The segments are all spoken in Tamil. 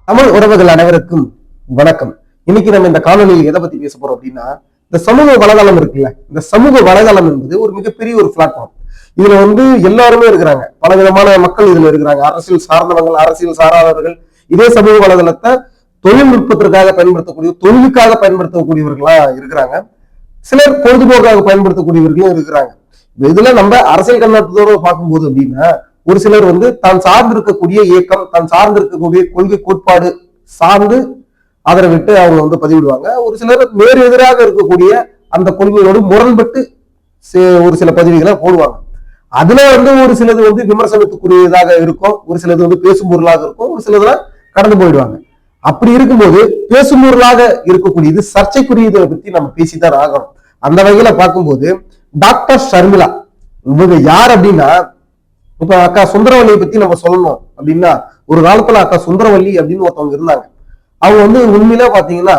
தமிழ் உறவுகள் அனைவருக்கும் வணக்கம். இன்னைக்கு நம்ம இந்த காணொலியில் எதை பத்தி பேச போறோம் அப்படின்னா, இந்த சமூக வலைதளம் இருக்குல்ல, இந்த சமூக வலைதளம் என்பது ஒரு மிகப்பெரிய ஒரு பிளாட்ஃபார்ம். இதுல எல்லாருமே இருக்கிறாங்க, பல விதமான மக்கள் இதுல இருக்கிறாங்க. அரசியல் சார்ந்தவர்கள், அரசியல் சாராதவர்கள். இதே சமூக வலைதளத்தை தொழில்நுட்பத்திற்காக பயன்படுத்தக்கூடிய, தொழிலுக்காக பயன்படுத்தக்கூடியவர்களா இருக்கிறாங்க. சிலர் பொழுதுபோக்காக பயன்படுத்தக்கூடியவர்களும் இருக்கிறாங்க. இதுல நம்ம அரசியல் கண்ணோட்டத்தோடு பார்க்கும்போது அப்படின்னா, ஒரு சிலர் தான் சார்ந்து இருக்கக்கூடிய இயக்கம், தான் சார்ந்து இருக்கக்கூடிய கொள்கை கோட்பாடு சார்ந்து அதனை விட்டு அவங்க பதிவிடுவாங்க. ஒரு சிலர் நேர் எதிராக இருக்கக்கூடிய அந்த கொள்கையோடு முரண்பட்டு ஒரு சில பதிவுகளை போடுவாங்க. அதுல ஒரு சிலது விமர்சனத்துக்குரியதாக இருக்கும், ஒரு சிலது பேசும் பொருளாக இருக்கும், ஒரு சிலதுலாம் கடந்து போயிடுவாங்க. அப்படி இருக்கும்போது பேசும் பொருளாக இருக்கக்கூடியது சர்ச்சைக்குரியதை பத்தி நம்ம பேசித்தான் ஆகணும். அந்த வகையில பார்க்கும்போது டாக்டர் ஷர்மிளா இவங்க யார் அப்படின்னா, இப்ப அக்கா சுந்தரவல்லியை பத்தி நம்ம சொல்லணும் அப்படின்னா, ஒரு காலத்துல அக்கா சுந்தரவல்லி அப்படின்னு ஒருத்தவங்க இருந்தாங்க. அவங்க உண்மையில பாத்தீங்கன்னா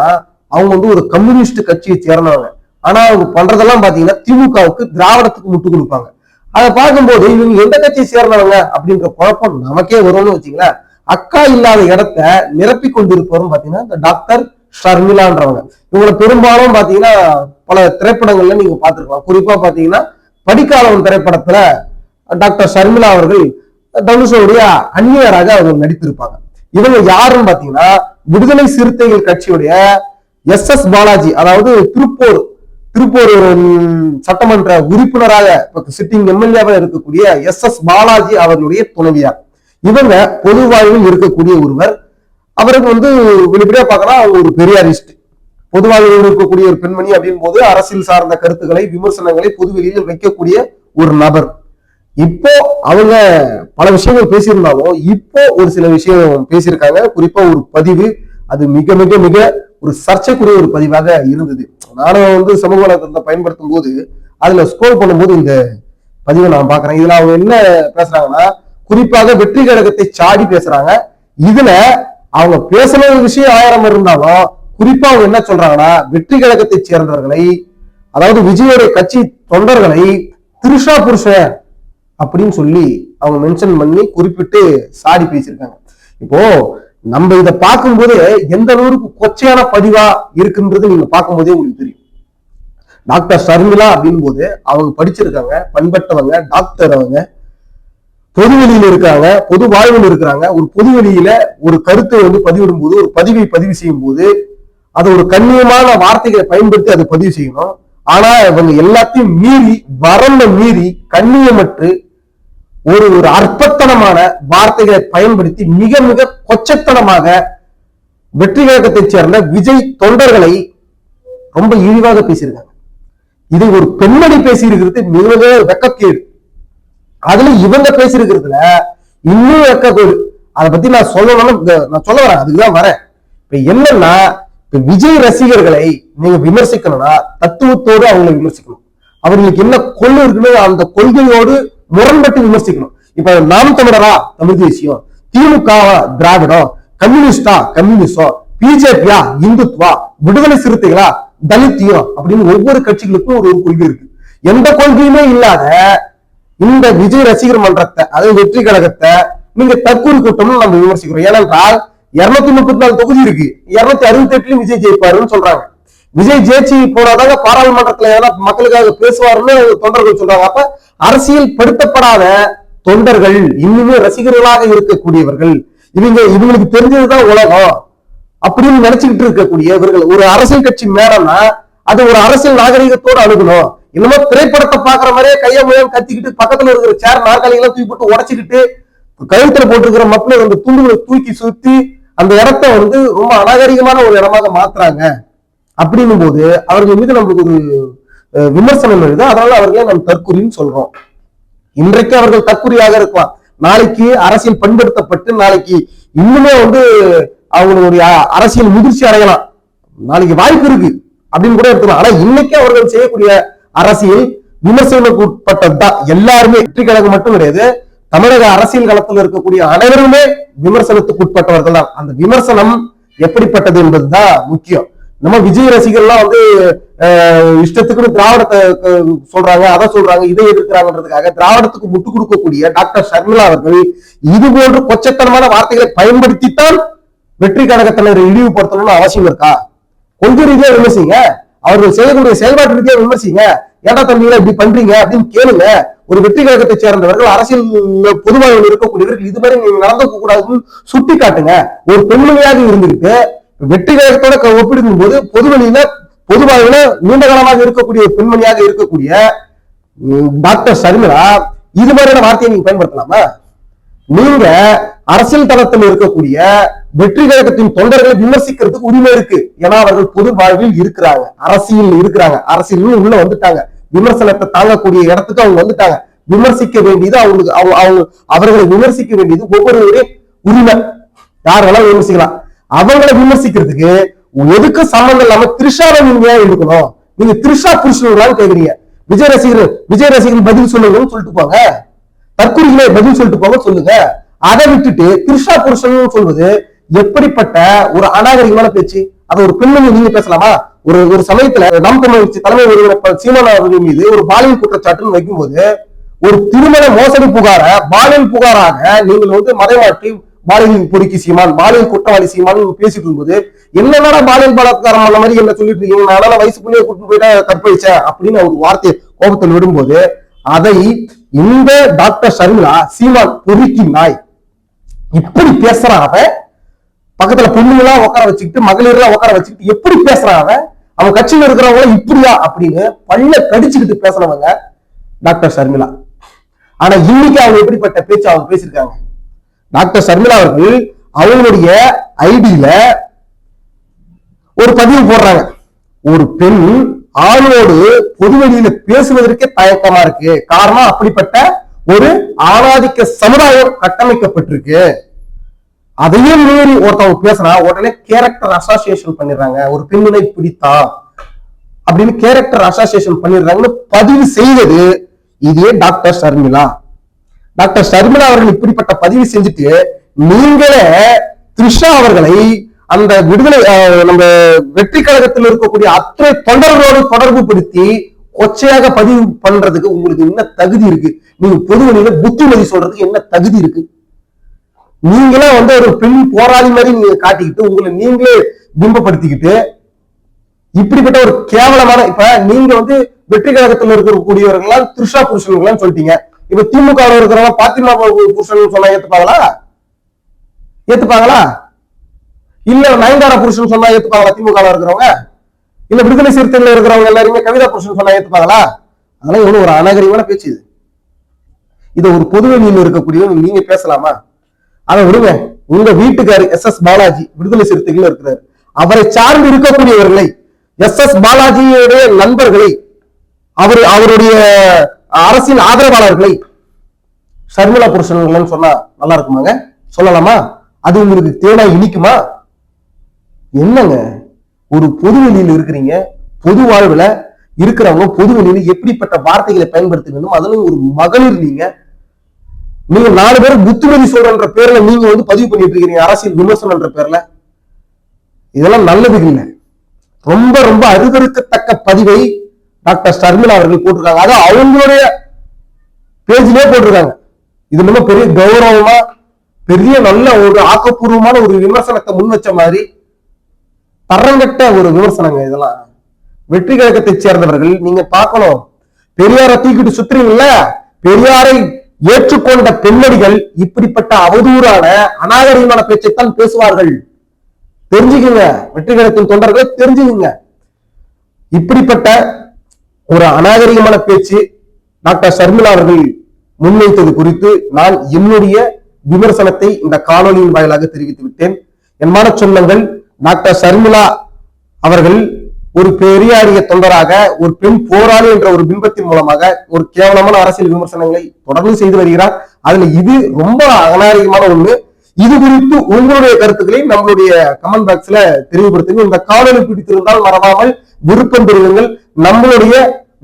அவங்க ஒரு கம்யூனிஸ்ட் கட்சியை சேர்ந்தவங்க. ஆனா அவங்க பண்றதெல்லாம் பாத்தீங்கன்னா திமுகவுக்கு, திராவிடத்துக்கு முட்டு கொடுப்பாங்க. அதை பார்க்கும்போது இவங்க எந்த கட்சியை சேர்ந்தவங்க அப்படின்ற குழப்பம் நமக்கே வரும்னு வச்சுங்களேன். அக்கா இல்லாத இடத்த நிரப்பி கொண்டிருப்பவரும் பாத்தீங்கன்னா இந்த டாக்டர் ஷர்மிளான்றவங்க. இவங்களை பெரும்பாலும் பாத்தீங்கன்னா பல திரைப்படங்கள்ல நீங்க பாத்துருக்கலாம். குறிப்பா பாத்தீங்கன்னா படிக்காதவன் திரைப்படத்துல டாக்டர் ஷர்மிளா அவர்கள் தனுஷோடைய அந்நியராக அவர்கள் நடித்திருப்பாங்க. இவங்க யாருன்னு பாத்தீங்கன்னா விடுதலை சிறுத்தைகள் கட்சியுடைய எஸ் பாலாஜி, அதாவது திருப்பூர் சட்டமன்ற உறுப்பினராக சிட்டிங் எம்எல்ஏவா இருக்கக்கூடிய எஸ் பாலாஜி அவர்களுடைய துணைவியார். இவங்க பொது வாழ்வில் இருக்கக்கூடிய ஒருவர். அவருக்கு வெளிப்படையா பார்க்கலாம், அவங்க ஒரு பெரியாரிஸ்ட். பொது வாழ்வில் இருக்கக்கூடிய ஒரு பெண்மணி அப்படின் போது அரசியல் சார்ந்த கருத்துக்களை, விமர்சனங்களை பொதுவெளியில் வைக்கக்கூடிய ஒரு நபர். இப்போ அவங்க பல விஷயங்கள் பேசியிருந்தாலும் இப்போ ஒரு சில விஷயம் பேசியிருக்காங்க. குறிப்பா ஒரு பதிவு, அது மிக மிக மிக ஒரு சர்ச்சைக்குரிய ஒரு பதிவாக இருந்தது. நானும் சமூக வலைதளத்தை பயன்படுத்தும் போது அதுல ஸ்க்ரோல் பண்ணும்போது இந்த பதிவை நான் பாக்குறேன். இதுல அவங்க என்ன பேசுறாங்கன்னா, குறிப்பாக வெற்றி கழகத்தை சாடி பேசுறாங்க. இதுல அவங்க பேசுன விஷயம் 1000 இருந்தாலும் குறிப்பா அவங்க என்ன சொல்றாங்கன்னா, வெற்றி கழகத்தை சேர்ந்தவர்களை, அதாவது விஜயோடைய கட்சி தொண்டர்களை திருஷா புருஷன் அப்படின்னு சொல்லி அவங்க மென்ஷன் பண்ணி குறிப்பிட்டு சாடி பேசியிருக்காங்க. இப்போ நம்ம இதை பார்க்கும்போது எந்த அளவுக்கு கொச்சையான பதிவா இருக்குன்றது நீங்க பார்க்கும்போதே உங்களுக்கு தெரியும். டாக்டர் ஷர்மிளா அப்படின் போது அவங்க படிச்சிருக்காங்க, பண்பட்டவங்க, டாக்டர். அவங்க பொதுவெளியில் இருக்காங்க, பொது வாழ்வில் இருக்கிறாங்க. ஒரு பொதுவெளியில ஒரு கருத்தை பதிவிடும் போது, ஒரு பதிவு செய்யும் போது அதை ஒரு கண்ணியமான வார்த்தைகளை பயன்படுத்தி அதை பதிவு செய்யணும். ஆனா இவங்க எல்லாத்தையும் மீறி, வரம்ப மீறி, கண்ணியமற்று ஒரு அற்பத்தனமான வார்த்தைகளை பயன்படுத்தி மிக மிக கொச்சத்தனமாக வெற்றி கழகத்தை சேர்ந்த விஜய் தொண்டர்களை ரொம்ப இழிவாக பேசியிருக்காங்க. இது ஒரு பெண்மணி பேசியிருக்கிறது மிக மிக வெக்கக்கேடு. அதுல இவங்க பேசியிருக்கிறதுல இன்னும் வெக்கக்கேடு. அதை பத்தி நான் சொல்ல வரேன், அதுக்குதான் வரேன். இப்ப என்னன்னா, இப்ப விஜய் ரசிகர்களை நீங்க விமர்சிக்கணும்னா தத்துவத்தோடு அவங்களை விமர்சிக்கணும். அவர்களுக்கு என்ன கொள்கை இருக்குன்னு அந்த கொள்கையோடு முரண்பட்டு விமர்சிக்கணும். இப்ப நாம் தமிழரா தமிழ் தேசியம், திமுக திராவிடம், கம்யூனிஸ்டா கம்யூனிஸ்டம், பிஜேபியா இந்துத்வா, விடுதலை சிறுத்தைகளா தலித்தியம் அப்படின்னு ஒவ்வொரு கட்சிகளுக்கும் ஒரு கொள்கை இருக்கு. எந்த கொள்கையுமே இல்லாத இந்த விஜய் ரசிகர் மன்றத்தை, அதாவது வெற்றி கழகத்தை நீங்க தற்கூறு கூட்டம்னு நம்ம விமர்சிக்கிறோம். ஏனென்றால் 234 தொகுதி இருக்கு, 268 விஜய் ஜெயிப்பாருன்னு சொல்றாங்க. விஜய் ஜெயிச்சு போனாதாங்க பாராளுமன்றத்துல ஏதாவது மக்களுக்காக பேசுவாருன்னு தொண்டர்கள் சொல்றாங்க. அப்ப அரசியல் படுத்தப்படாத தொண்டர்கள், இன்னுமே ரசிகர்களாக இருக்கக்கூடியவர்கள், இவங்களுக்கு தெரிஞ்சதுதான் உலகம் அப்படின்னு நினைச்சுக்கிட்டு இருக்கக்கூடியவர்கள் ஒரு அரசியல் கட்சி மேலன்னா அது ஒரு அரசியல் நாகரிகத்தோடு அணுகணும். இன்னுமா திரைப்படத்தை பாக்குற மாதிரியே கைய முயம் கத்திக்கிட்டு பக்கத்துல இருக்கிற சேர் நாற்காலிகளை தூக்கி போட்டு உடைச்சுக்கிட்டு கழுத்துல போட்டிருக்கிற மக்கள் துண்டுகளை தூக்கி சுத்தி அந்த இடத்த ரொம்ப அநாகரிகமான ஒரு இடமாக மாத்துறாங்க. அப்படின்னும் போது அவர்கள் மீது நம்மளுக்கு ஒரு விமர்சனம் எழுது. அதனால அவர்களை நம்ம தற்கொலைன்னு சொல்றோம். இன்றைக்கு அவர்கள் தற்கொலையாக இருக்கலாம், நாளைக்கு அரசியல் பண்படுத்தப்பட்டு நாளைக்கு இன்னுமே அவங்களுடைய அரசியல் முதிர்ச்சி அடையலாம், நாளைக்கு வாய்ப்பு இருக்கு அப்படின்னு கூட எடுத்துக்கலாம். ஆனா இன்னைக்கு அவர்கள் செய்யக்கூடிய அரசியல் விமர்சனத்துக்கு உட்பட்டதுதான். எல்லாருமே வெற்றி கழகம் மட்டும் கிடையாது, தமிழக அரசியல் களத்தில் இருக்கக்கூடிய அனைவருமே விமர்சனத்துக்கு உட்பட்டவர்கள் தான். அந்த விமர்சனம் எப்படிப்பட்டது என்பதுதான் முக்கியம். நம்ம விஜய் ரசிகர்லாம் இஷ்டத்துக்கு திராவிடத்தை சொல்றாங்க, அதை சொல்றாங்க, இதை எதிர்க்கிறாங்கன்றதுக்காக திராவிடத்துக்கு முட்டு கொடுக்கக்கூடிய டாக்டர் ஷர்மிளா அவர்கள் இது போன்று கொச்சத்தனமான வார்த்தைகளை பயன்படுத்தித்தான் வெற்றி கழகத்தினரை இழிவுபடுத்தணும்னு அவசியம் இருக்கா? கொள்கை ரீதியா விமர்சிங்க, அவர்கள் செய்யக்கூடிய செயல்பாட்டு ரீதியா விமர்சிங்க. ஏடா தம்பிகளை இப்படி பண்றீங்க அப்படின்னு கேளுங்க. ஒரு வெற்றி கழகத்தை சேர்ந்தவர்கள், அரசியல் பொதுவாக இருக்கக்கூடியவர்கள் இது மாதிரி நீங்க நடந்துக்க கூடாதுன்னு சுட்டி காட்டுங்க. ஒரு பெண்மணியாக இருந்துட்டு வெற்றி கழகத்தோட ஒப்பிடும் போது பொதுவாக நீண்ட காலமாக இருக்கக்கூடிய பெண்மணியாக இருக்கக்கூடிய டாக்டர் ஷர்மிளா இது மாதிரியான வார்த்தையை நீங்க பயன்படுத்தலாமா? நீங்க அரசியல் தளத்தில் இருக்கக்கூடிய வெற்றி கழகத்தின் தொண்டர்களை விமர்சிக்கிறதுக்கு உரிமை இருக்கு. ஏன்னா அவர்கள் பொது வாழ்வில் இருக்கிறாங்க, அரசியல் இருக்கிறாங்க, அரசியலும் உள்ள வந்துட்டாங்க, விமர்சனத்தை தாங்கக்கூடிய இடத்துக்கு அவங்க வந்துட்டாங்க. விமர்சிக்க வேண்டியது அவர்களை விமர்சிக்க வேண்டியது ஒவ்வொருவருடைய உரிமை. யார் வேணாலும் விமர்சிக்கலாம். அவங்களை விமர்சிக்கிறதுக்கு எதுக்கு சம்பந்தம் இல்லாம த்ரிஷாவை நீங்க எடுக்கணும்? நீங்க த்ரிஷா புருஷன் கேக்குறீங்க. விஜய் ரசிகர்கள் பதில் சொல்லுங்கன்னு சொல்லிட்டு போங்க, தற்கொலைகளை பதில் சொல்லிட்டு போங்க சொல்லுங்க. அதை விட்டுட்டு த்ரிஷா புருஷன் சொல்வது எப்படிப்பட்ட ஒரு அநாகரிகமான பேச்சு? அது ஒரு பெண்மணி நீங்க பேசலாமா? ஒரு சமயத்துல நாம் தமிழ் தலைமை ஒருவர் சீமான் அவர்கள் மீது ஒரு பாலியல் குற்றச்சாட்டுன்னு வைக்கும்போது ஒரு திருமண மோசடி புகார பாலியல் புகாராக நீங்கள் மறைமாற்றி பாலியல் பொறுக்கி சீமான், பாலியல் குற்றவாளி சீமான் பேசிட்டு இருக்கும்போது என்னன்னா பாலியல் பலாத்காரம் அந்த மாதிரி என்ன சொல்லிட்டு இருக்கீங்க, நான் வயசு பிள்ளைய கூட்டு போயிட்டா கற்பழிச்சேன் அப்படின்னு ஒரு வார்த்தையை கோபத்தில் விடும்போது அதை இந்த டாக்டர் ஷர்மிளா சீமான் பொறுக்கி நாய் இப்படி பேசுறான். அவன் பக்கத்துல பொண்ணுங்களா உட்கார வச்சுக்கிட்டு மகளிர்லாம் உட்கார வச்சுக்கிட்டு எப்படி பேசுறான் அவன் கட்சியில இருக்கிறவங்க இப்படியா அப்படின்னு பல்ல கடிச்சுக்கிட்டு பேசுறவங்க டாக்டர் ஷர்மிளா. ஆனா இன்னைக்கு அவங்க எப்படிப்பட்ட பேச்சு அவங்க பேசியிருக்காங்க? டாக்டர் ஷர்மிளா அவர்கள் அவங்களுடைய ஐடியில ஒரு பதிவு போடுறாங்க. ஒரு பெண் ஆணோடு பொதுவெளியில பேசுவதற்கே தயக்கமா இருக்கு. காரணம் அப்படிப்பட்ட ஒரு ஆணாதிக்க சமுதாயம் கட்டமைக்கப்பட்டிருக்கு. அதையும் மீறி ஒருத்தவங்க பேசினா உடனே கேரக்டர் அசோசியேஷன் பண்ணிடுறாங்க. ஒரு பெண்ணினை பிடித்தான் அப்படின்னு கேரக்டர் அசோசியேஷன் பண்ணிடுறாங்கன்னு பதிவு செய்வது இதே டாக்டர் ஷர்மிளா. டாக்டர் ஷர்மிளா அவர்கள் இப்படிப்பட்ட பதிவு செஞ்சுட்டு நீங்களே த்ரிஷா அவர்களை அந்த விடுதலை நம்ம வெற்றி கழகத்தில் இருக்கக்கூடிய அத்தனை தொண்டர்களோடு தொடர்பு படுத்தி கொச்சையாக பதிவு பண்றதுக்கு உங்களுக்கு என்ன தகுதி இருக்கு? நீங்க பொதுவெளியில புத்திமதி சொல்றதுக்கு என்ன தகுதி இருக்கு? நீங்களே ஒரு பெண் போராளி மாதிரி நீங்க காட்டிக்கிட்டு உங்களை நீங்களே பிம்பப்படுத்திக்கிட்டு இப்படிப்பட்ட ஒரு கேவலமான இப்ப நீங்க வெற்றி கழகத்தில் இருக்கக்கூடியவர்களா த்ரிஷா புருஷன்களான்னு சொல்லிட்டீங்க. இப்ப திமுக இருக்கிறவங்க பாத்திமா புருஷன் சொன்னா ஏத்துப்பாங்களா? இல்ல நயன்தாரா புருஷன் சொன்னா ஏத்துப்பாங்களா? திமுக இருக்கிறவங்க இல்ல விடுதலை சிறுத்தைகள் இருக்கிறவங்க எல்லாருமே கவிதா புருஷன் சொன்னா ஏத்துப்பாங்களா? அதெல்லாம் எவ்வளவு ஒரு அநாகரிகமான பேச்சு இது. இதை ஒரு பொதுவெளியில் இருக்கக்கூடிய நீங்க பேசலாமா? அதை விடுங்க. உங்க வீட்டுக்காரு SS பாலாஜி விடுதலை சிறுத்தைகள் இருக்கிறார். அவரை சார்ந்து இருக்கக்கூடியவர்களை, SS பாலாஜியுடைய நண்பர்களை, அவருடைய அரசியல் ஆதரவாளர்களை ஷர்மிளா புருஷன் சொன்னா நல்லா இருக்குமாங்க? சொல்லலாமா? அது உங்களுக்கு தேனா இனிக்குமா? என்னங்க ஒரு பொதுவெளியில் இருக்கிறீங்க, பொது வாழ்வுல இருக்கிறவங்க பொதுவெளியில எப்படிப்பட்ட வார்த்தைகளை பயன்படுத்த வேண்டும்? அதுலயும் ஒரு மகளிர் நீங்க 4 பேர் புத்திமதி சொல்றன்ற பேர்ல நீங்க பதிவு பண்ணிட்டு இருக்கீங்க அரசியல் விமர்சனம்ன்ற பேர்ல. இதெல்லாம் நல்லது இல்லை. ரொம்ப ரொம்ப அருவருக்கத்தக்க பதிவை டாக்டர் ஷர்மிளா அவர்கள் போட்டிருக்காங்க. அது அவங்களுடைய பேஜ்லயே போட்டிருக்காங்க. இது ரொம்ப பெரிய கௌரவமா பெரிய நல்ல ஒரு ஆக்கப்பூர்வமான ஒரு விமர்சனத்தை முன் வச்ச மாதிரி தரங்கட்ட ஒரு விமர்சனங்க இதெல்லாம். வெற்றி கழகத்தை சேர்ந்தவர்கள் நீங்க பார்க்கணும். பெரியாரை தூக்கிட்டு சுத்துறீங்கல்ல, பெரியாரை ஏற்றுக்கொண்ட பெண்மணிகள் இப்படிப்பட்ட அவதூறான அநாகரிகமான பேச்சைத்தான் பேசுவார்கள். தெரிஞ்சுக்குங்க, வெற்றி கழகத்தின் தொண்டர்கள் தெரிஞ்சுக்குங்க. இப்படிப்பட்ட ஒரு அநாகரிகமான பேச்சு டாக்டர் ஷர்மிளா அவர்கள் முன்வைத்தது குறித்து நான் என்னுடைய விமர்சனத்தை இந்த காணொலியின் வாயிலாக தெரிவித்து விட்டேன். என் மான சொந்தங்கள், டாக்டர் ஷர்மிளா அவர்கள் ஒரு பெரியாரிய தொண்டராக, ஒரு பெண் போராளி என்ற ஒரு பிம்பத்தின் மூலமாக ஒரு கேவலமான அரசியல் விமர்சனங்களை தொடர்ந்து செய்து வருகிறார். அதுல இது ரொம்ப அநாகரிகமான ஒண்ணு. இது குறித்து உங்களுடைய கருத்துக்களை நம்மளுடைய கமெண்ட் பாக்ஸ்ல தெளிவுபடுத்துங்க. இந்த காணொலி பிடித்திருந்தால் மறவாமல் விருப்பம் பெறுவீர்கள். நம்மளுடைய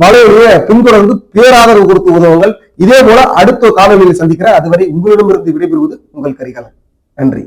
வலையுடைய பின்தொடர்ந்து பேராதரவு கொடுத்து உதவுங்கள். இதே போல அடுத்த காணொலியில் சந்திக்கிறேன். அதுவரை உங்களிடமிருந்து விடைபெறுவது உங்கள் கரிகாலன். நன்றி.